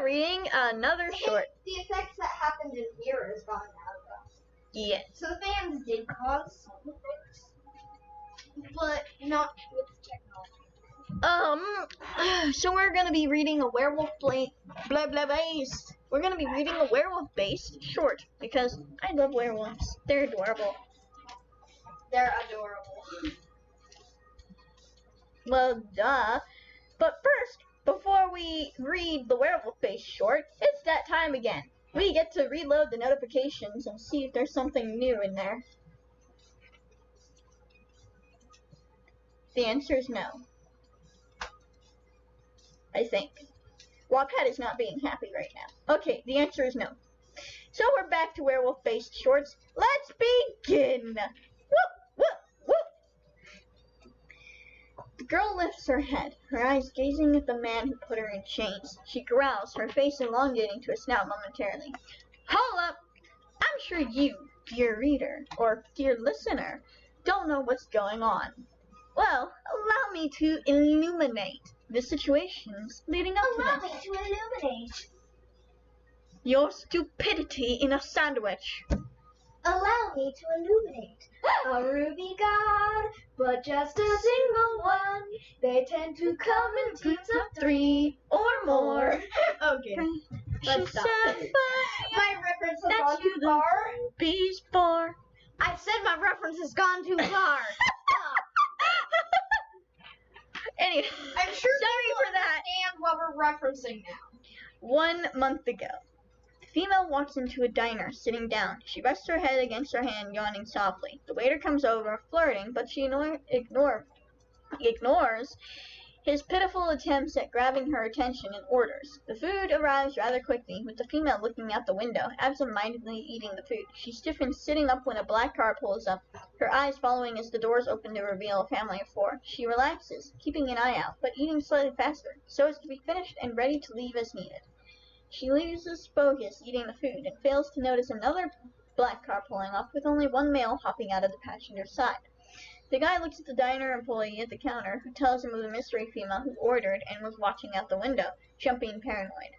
reading another short. The effects that happened in here is gone now, though. Yeah. So the fans did cause some effects, but not with technology. So we're gonna be reading a werewolf-based. We're gonna be reading a werewolf-based short because I love werewolves. They're adorable. They're adorable. Well, duh. But first, before we read the werewolf-based short, it's that time again. We get to reload the notifications and see if there's something new in there. The answer is no. I think. Wattpad is not being happy right now. Okay, the answer is no. So we're back to werewolf-based shorts. Let's begin! Whoop, whoop, whoop! The girl lifts her head, her eyes gazing at the man who put her in chains. She growls, her face elongating to a snout momentarily. Hold up! I'm sure you, dear reader, or dear listener, don't know what's going on. Well, allow me to illuminate the situations leading up to this. Allow me to illuminate. Your stupidity in a sandwich. Allow me to illuminate. A ruby god, but just a single one. They tend to come in teams of 3 or more. Okay, let's stop. My reference has gone too far. Bees for. I said my reference has gone too far. Stop. Anyway, I'm sure sorry for that. Understand what we're referencing now. 1 month ago, the female walks into a diner, sitting down. She rests her head against her hand, yawning softly. The waiter comes over, flirting, but she ignores his pitiful attempts at grabbing her attention and orders. The food arrives rather quickly, with the female looking out the window, absent-mindedly eating the food. She stiffens, sitting up when a black car pulls up, her eyes following as the doors open to reveal a family of 4. She relaxes, keeping an eye out, but eating slightly faster, so as to be finished and ready to leave as needed. She loses focus eating the food and fails to notice another black car pulling up with only one male hopping out of the passenger side. The guy looks at the diner employee at the counter, who tells him of the mystery female who ordered and was watching out the window, jumping paranoid.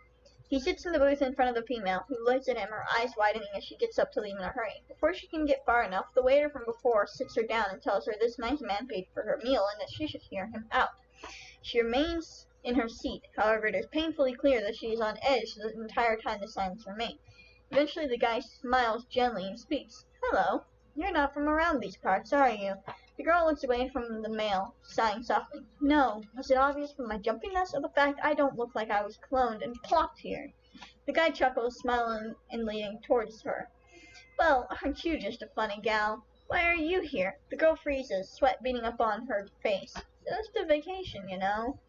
He sits in the booth in front of the female, who looks at him, her eyes widening as she gets up to leave in a hurry. Before she can get far enough, the waiter from before sits her down and tells her this nice man paid for her meal and that she should hear him out. She remains in her seat. However, it is painfully clear that she is on edge the entire time the silence remains. Eventually, the guy smiles gently and speaks. Hello. You're not from around these parts, are you? The girl looks away from the male, sighing softly. No. Was it obvious from my jumpiness or the fact I don't look like I was cloned and plopped here? The guy chuckles, smiling and leaning towards her. Well, aren't you just a funny gal? Why are you here? The girl freezes, sweat beating up on her face. Just a vacation, you know.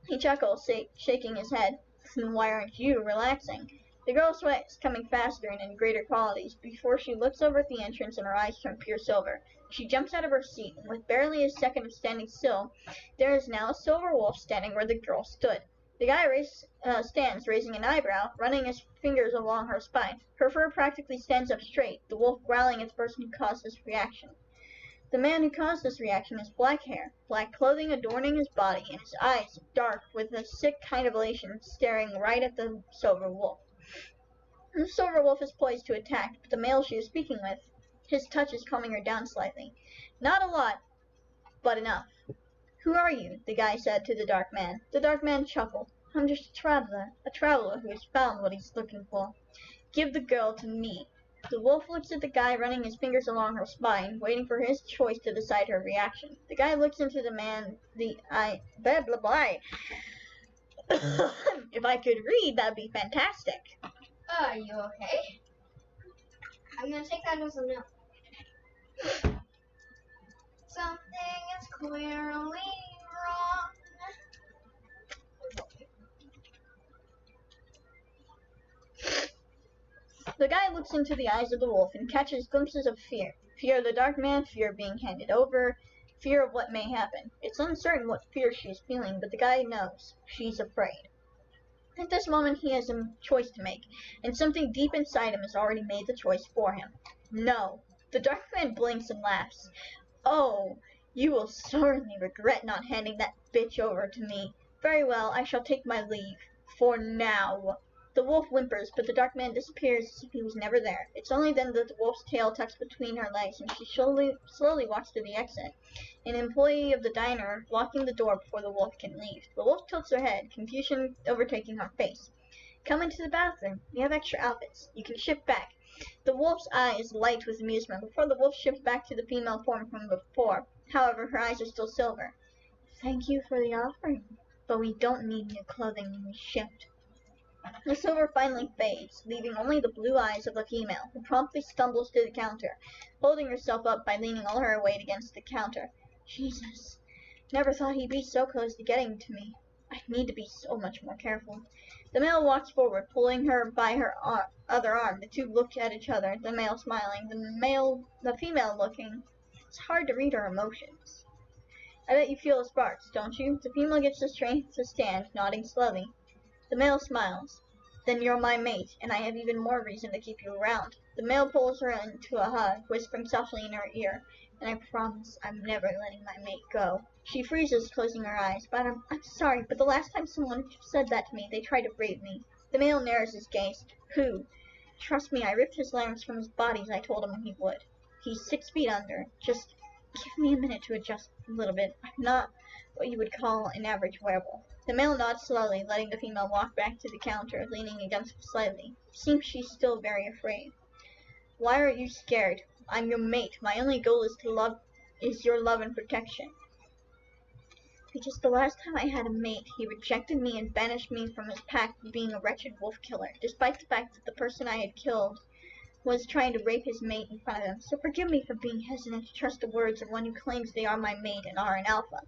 He chuckles, shaking his head. Why aren't you relaxing? The girl sweats, coming faster and in greater qualities, before she looks over at the entrance and her eyes turn pure silver. She jumps out of her seat, and with barely a second of standing still, there is now a silver wolf standing where the girl stood. The guy stands, raising an eyebrow, running his fingers along her spine. Her fur practically stands up straight, the wolf growling at the person who caused this reaction. The man who caused this reaction has black hair, black clothing adorning his body, and his eyes dark with a sick kind of elation, staring right at the silver wolf. The silver wolf is poised to attack, but the male she is speaking with, his touch is calming her down slightly. Not a lot, but enough. Who are you? The guy said to the dark man. The dark man chuckled. I'm just a traveler who has found what he's looking for. Give the girl to me. The wolf looks at the guy, running his fingers along her spine, waiting for his choice to decide her reaction. The guy looks into the man, blah, blah, blah. If I could read, that'd be fantastic. Are you okay? I'm gonna take that as a no. Something is clearly wrong. The guy looks into the eyes of the wolf and catches glimpses of fear. Fear of the dark man, fear of being handed over, fear of what may happen. It's uncertain what fear she is feeling, but the guy knows. She's afraid. At this moment, he has a choice to make, and something deep inside him has already made the choice for him. No. The dark man blinks and laughs. Oh, you will certainly regret not handing that bitch over to me. Very well, I shall take my leave. For now. The wolf whimpers, but the dark man disappears as if he was never there. It's only then that the wolf's tail tucks between her legs, and she slowly walks to the exit. An employee of the diner locking the door before the wolf can leave. The wolf tilts her head, confusion overtaking her face. Come into the bathroom. We have extra outfits. You can shift back. The wolf's eyes light with amusement before the wolf shifts back to the female form from before. However, her eyes are still silver. Thank you for the offering, but we don't need new clothing when we shift. The silver finally fades, leaving only the blue eyes of the female, who promptly stumbles to the counter, holding herself up by leaning all her weight against the counter. Jesus, never thought he'd be so close to getting to me. I need to be so much more careful. The male walks forward, pulling her by her other arm. The two look at each other, the male smiling, the female looking. It's hard to read her emotions. I bet you feel the sparks, don't you? The female gets the strength to stand, nodding slowly. The male smiles. Then you're my mate, and I have even more reason to keep you around. The male pulls her into a hug, whispering softly in her ear, and I promise I'm never letting my mate go. She freezes, closing her eyes. But I'm sorry, but the last time someone said that to me, they tried to rape me. The male narrows his gaze. Who? Trust me, I ripped his larynx from his body as I told him he would. He's 6 feet under. Just give me a minute to adjust a little bit. I'm not what you would call an average werewolf. The male nods slowly, letting the female walk back to the counter, leaning against it slightly. Seems she's still very afraid. Why are you scared? I'm your mate. My only goal is your love and protection. Because the last time I had a mate, he rejected me and banished me from his pack for being a wretched wolf killer, despite the fact that the person I had killed was trying to rape his mate in front of him. So forgive me for being hesitant to trust the words of one who claims they are my mate and are an alpha.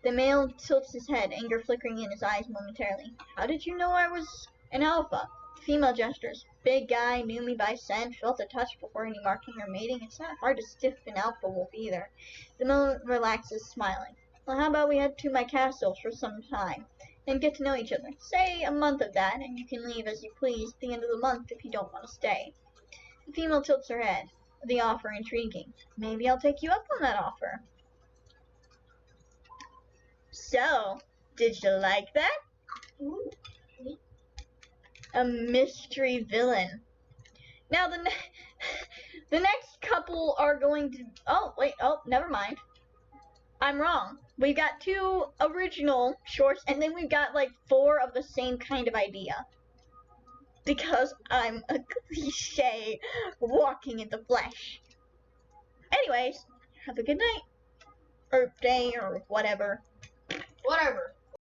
The male tilts his head, anger flickering in his eyes momentarily. How did you know I was an alpha? The female gestures. Big guy, knew me by scent, felt a touch before any marking or mating. It's not hard to stiff an alpha wolf either. The male relaxes, smiling. Well, how about we head to my castle for some time and get to know each other? Say a month of that, and you can leave as you please at the end of the month if you don't want to stay. The female tilts her head, the offer intriguing. Maybe I'll take you up on that offer. So, did you like that? Ooh. A mystery villain. Now the next couple are going to... never mind. I'm wrong. We've got 2 original shorts, and then we've got like 4 of the same kind of idea. Because I'm a cliche walking in the flesh. Anyways, have a good night. Or day, or whatever. Whatever.